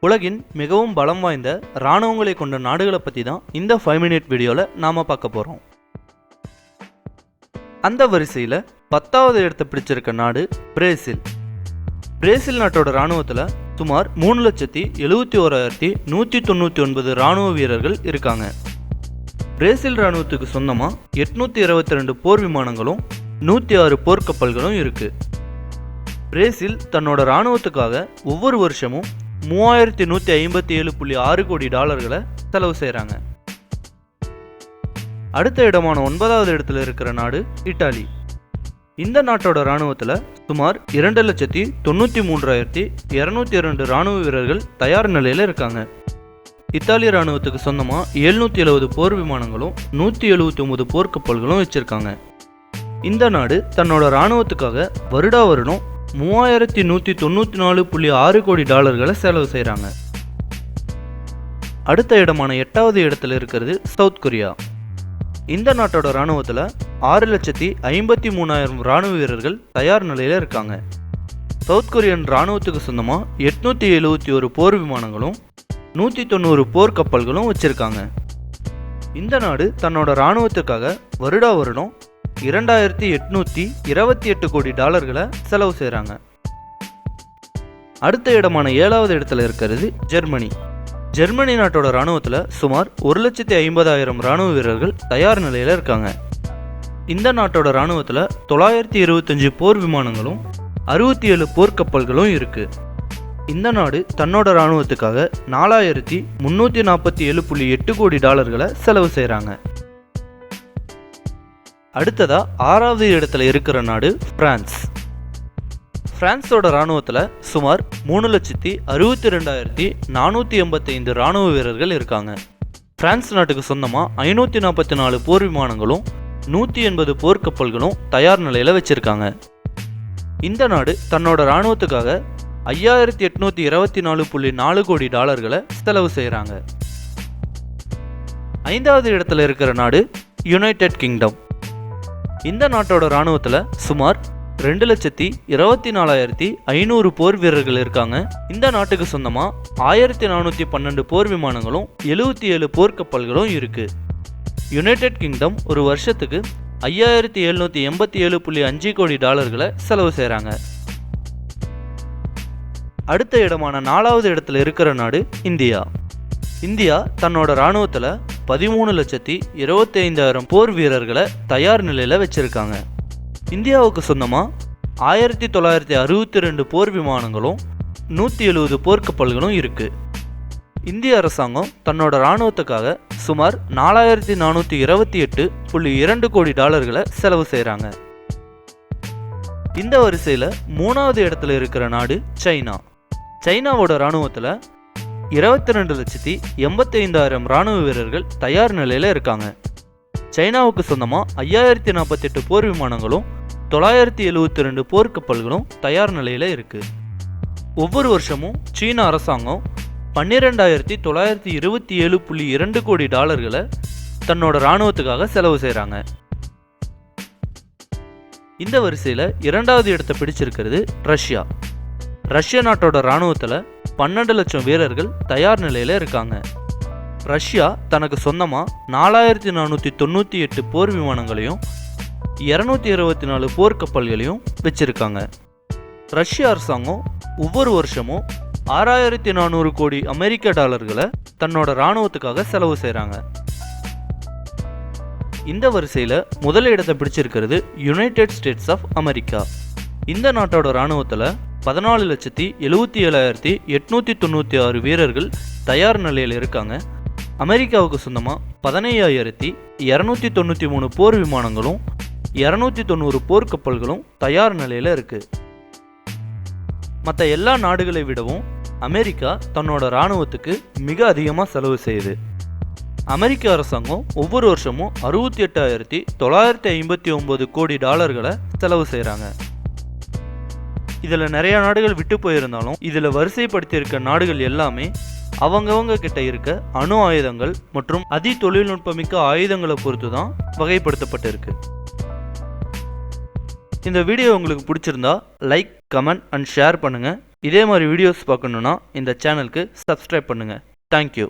உலகின் மிகவும் பலம் வாய்ந்த இராணுவங்களை கொண்ட நாடுகளை பற்றி தான் இந்த 5 மினிட் வீடியோவில் நாம் பார்க்க போகிறோம். அந்த வரிசையில் 10வது இடத்தை பிடிச்சிருக்க நாடு பிரேசில். பிரேசில் நாட்டோட இராணுவத்தில் சுமார் 3,71,199 இராணுவ வீரர்கள் இருக்காங்க. பிரேசில் இராணுவத்துக்கு சொந்தமாக 822 போர் விமானங்களும் 106 போர்க்கப்பல்களும் இருக்குது. பிரேசில் தன்னோட இராணுவத்துக்காக ஒவ்வொரு வருஷமும் $3157.6 கோடி செலவு செய்கிறாங்க. அடுத்த இடமான 9வது இடத்துல இருக்கிற நாடு இத்தாலி. இந்த நாட்டோட இராணுவத்தில் சுமார் 2,93,202 இராணுவ வீரர்கள் தயார் நிலையில் இருக்காங்க. இத்தாலி இராணுவத்துக்கு சொந்தமாக 770 போர் விமானங்களும் 179 போர்க்கப்பல்களும் வச்சுருக்காங்க. இந்த நாடு தன்னோட இராணுவத்துக்காக வருடா வருடம் $3,194.6 கோடி செலவு செய்கிறாங்க. அடுத்த இடமான 8வது இடத்துல இருக்கிறது சவுத் கொரியா. இந்த நாட்டோட இராணுவத்தில் 6,53,000 இராணுவ வீரர்கள் தயார் நிலையில் இருக்காங்க. சவுத் கொரியன் இராணுவத்துக்கு சொந்தமாக 871 போர் விமானங்களும் 190 போர்க்கப்பல்களும் வச்சுருக்காங்க. இந்த நாடு தன்னோட இராணுவத்துக்காக வருடா வருடம் $2,828 கோடி செலவு செய்கிறாங்க. அடுத்த இடமான 7வது இடத்துல இருக்கிறது ஜெர்மனி. ஜெர்மனி நாட்டோட இராணுவத்தில் சுமார் 1,50,000 இராணுவ வீரர்கள் தயார் நிலையில் இருக்காங்க. இந்த நாட்டோட இராணுவத்தில் 925 போர் விமானங்களும் 67 போர்க்கப்பல்களும் இருக்குது. இந்த நாடு தன்னோட இராணுவத்துக்காக $4,347.8 கோடி செலவு செய்கிறாங்க. அடுத்ததா 6வது இடத்துல இருக்கிற நாடு பிரான்ஸ். பிரான்ஸோட இராணுவத்தில் சுமார் 3,62,485 இராணுவ வீரர்கள் இருக்காங்க. பிரான்ஸ் நாட்டுக்கு சொந்தமாக 544 போர் விமானங்களும் 180 போர்க்கப்பல்களும் தயார் நிலையில் வச்சுருக்காங்க. இந்த நாடு தன்னோட இராணுவத்துக்காக $5,824.4 கோடி செலவு செய்கிறாங்க. 5வது இடத்துல இருக்கிற நாடு யுனைடெட் கிங்டம். இந்த நாட்டோட இராணுவத்தில் சுமார் 2,24,500 போர் வீரர்கள் இருக்காங்க. இந்த நாட்டுக்கு சொந்தமாக 1,412 போர் விமானங்களும் 77 போர்க்கப்பல்களும் இருக்குது. யுனைடெட் கிங்டம் ஒரு வருஷத்துக்கு $5,787.5 கோடி செலவு செய்கிறாங்க. அடுத்த இடமான 4வது இடத்துல இருக்கிற நாடு இந்தியா. இந்தியா தன்னோட இராணுவத்தில் 13,25,000 போர் வீரர்களை தயார் நிலையில் வச்சுருக்காங்க. இந்தியாவுக்கு சொந்தமாக 1,962 போர் விமானங்களும் 170 போர்க்கப்பல்களும் இருக்குது. இந்திய அரசாங்கம் தன்னோட இராணுவத்துக்காக சுமார் $4,428.2 கோடி செலவு செய்கிறாங்க. இந்த வரிசையில் 3வது இடத்துல இருக்கிற நாடு சைனா. சைனாவோட இராணுவத்தில் 22,85,000 இராணுவ வீரர்கள் தயார் நிலையில் இருக்காங்க. சைனாவுக்கு சொந்தமாக 5,048 போர் விமானங்களும் 972 போர்க்கப்பல்களும் தயார் நிலையில் இருக்குது. ஒவ்வொரு வருஷமும் சீன அரசாங்கம் $12,927.2 கோடி தன்னோட இராணுவத்துக்காக செலவு செய்கிறாங்க. இந்த வரிசையில் 2வது இடத்தை பிடிச்சிருக்கிறது ரஷ்யா. ரஷ்ய நாட்டோட இராணுவத்தில் 12 லட்சம் வீரர்கள் தயார் நிலையில் இருக்காங்க. ரஷ்யா தனக்கு சொந்தமாக 4,498 போர் விமானங்களையும் 224 போர்க்கப்பல்களையும் வச்சிருக்காங்க. ரஷ்ய அரசாங்கம் ஒவ்வொரு வருஷமும் $6,400 கோடி அமெரிக்க தன்னோட இராணுவத்துக்காக செலவு செய்கிறாங்க. இந்த வரிசையில் முதல் இடத்தை பிடிச்சிருக்கிறது யுனைடெட் ஸ்டேட்ஸ் ஆஃப் அமெரிக்கா. இந்த நாட்டோட இராணுவத்தில் 14,77,896 வீரர்கள் தயார் நிலையில் இருக்காங்க. அமெரிக்காவுக்கு சொந்தமாக 15,293 போர் விமானங்களும் 290 போர்க்கப்பல்களும் தயார் நிலையில் இருக்குது. மற்ற எல்லா நாடுகளை விடவும் அமெரிக்கா தன்னோட இராணுவத்துக்கு மிக அதிகமாக செலவு செய்யுது. அமெரிக்க அரசாங்கம் ஒவ்வொரு வருஷமும் $68,959 கோடி செலவு செய்கிறாங்க. இதில் நிறைய நாடுகள் விட்டு போயிருந்தாலும் இதில் வரிசைப்படுத்தியிருக்க நாடுகள் எல்லாமே அவங்கவங்க கிட்ட இருக்க அணு ஆயுதங்கள் மற்றும் அதி தொழில்நுட்பமிக்க ஆயுதங்களை பொறுத்து தான் வகைப்படுத்தப்பட்டிருக்கு. இந்த வீடியோ உங்களுக்கு பிடிச்சிருந்தா லைக், கமெண்ட் அண்ட் ஷேர் பண்ணுங்கள். இதே மாதிரி வீடியோஸ் பார்க்கணுன்னா இந்த சேனலுக்கு சப்ஸ்கிரைப் பண்ணுங்கள். தேங்க்யூ.